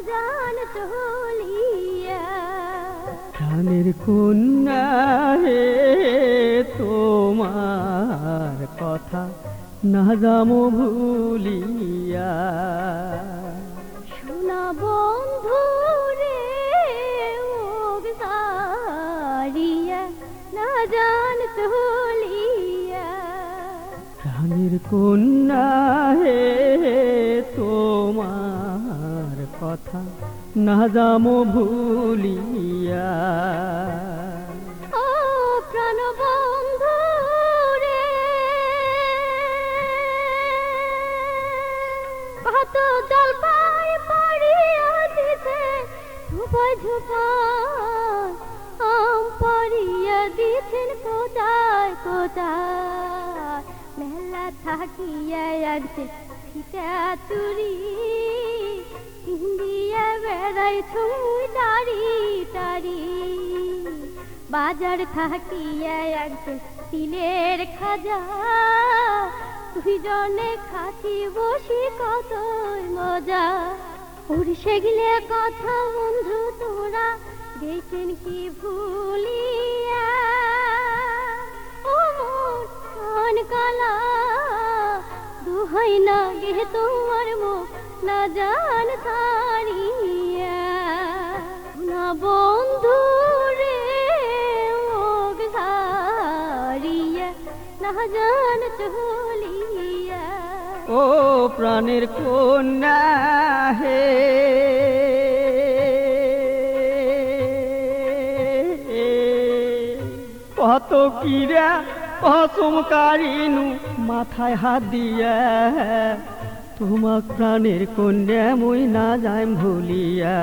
জান চলিয়া। প্রাণের কন্যা হে তোমার কথা না যামো ভুলিয়া। শোনা বন্ধু রে মুখ সারিয়া না জান চলিয়া। প্রাণের কন্যা হে তোমার কথা না যামো ভুলিয়া। ও প্রাণ বন্ধু রে কত জলপাই পড়িয়া দিতে ঝুপাই ঝুপাই আম পড়িয়া দিছেন কোথায় কোথায়। মেলা থাকিয়া আসছে ফিটা চুরি ইন্ডিয়া বেড়াই ছুঁই তারি তারি। বাজার থাকিয়া একজন তিলের খাজা দুইজনে খাতি বসি কতই মজা। ওরে সেগুলো কথা বন্ধু তোরা গেছেন কি ভুলিয়া। ও মন কালা দুহাই না গে তোমার মুখ না জান তারিয়া। না বন্ধু রে মুখ সারিয়া না জান চলিয়া। ও প্রাণের কন্যা হে কত কিরা কসম কারিনু মাথায় হাত দিয়া। তোমার প্রাণের কন্যা মুই না যাই ভুলিয়া।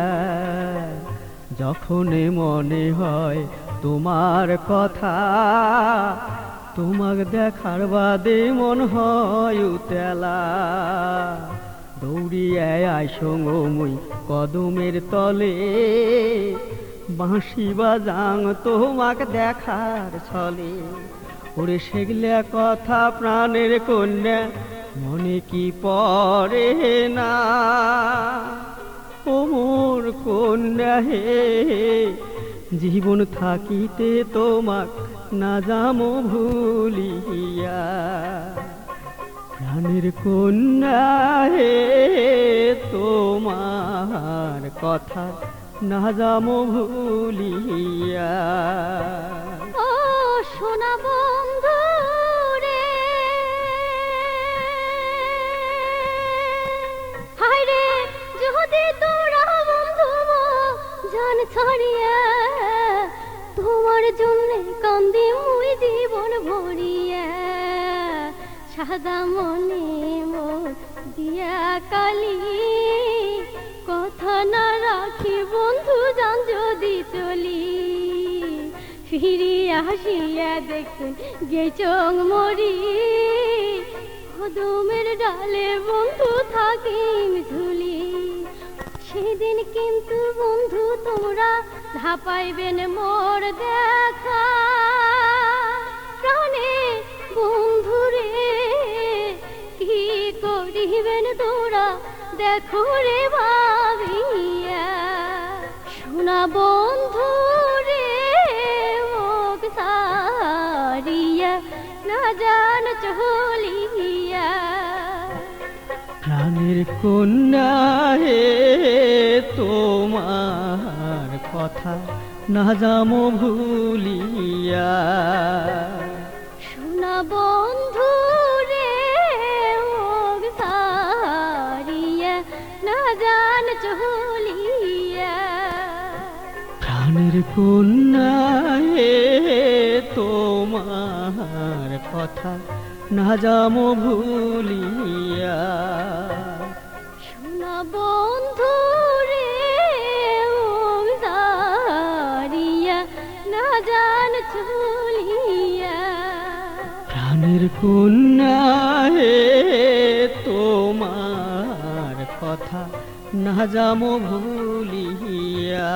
যখন মনে হয় তোমার কথা তোমাক দেখার বাদে মন হয় উতেলা। দৌড়িয়ে আইসঙ্গ মুই কদমের তলে বাঁশি বাজাং তোমাক দেখার ছলে। ওরে সেগুলা কথা প্রাণের কন্যা মনে কি পড়ে না। ও মোর কন্যা হে জীবন থাকিতে তোমাক না যামো ভুলিয়া। প্রাণের কন্যা হে তোমার কথা না যামো ভুলিয়া। ও সোনা বন্ধু রে হায় রে যদি তোরা বন্ধু জান ছাড়িয়া তোমার জন্য কান্দি মুই জীবন ভরিয়া। সাদা মনে মোর দিয়া কালি কথা না রাখি বন্ধু জান যদি চলি। ফিরিয়া আসিয়া দেখুন গেচং মরি কদমের ডালে বন্ধু থাকিম ঝুলি। সেদিন কিন্তু বন্ধু তোমরা ধাপাইবেন মোর দেখা। প্রাণে বন্ধু রে কি করিবেন তোরা দেখো রে ভাবিয়া। শোনা বন্ধু রে মুখ সারিয়া না জান চলিয়া। প্রাণের কন্যা হে তোমার কথা না যামো ভুলিয়া। শোনা বন্ধু রে মুখ সারিয়া না জান চলিয়া। প্রাণের কন্যা হে তোমার কথা না যামো ভুলিয়া। শোনা বন্ধু রে মুখ সারিয়া না জান চলিয়া। প্রাণের কন্যা হে তোমার কথা না যামো ভুলিয়া।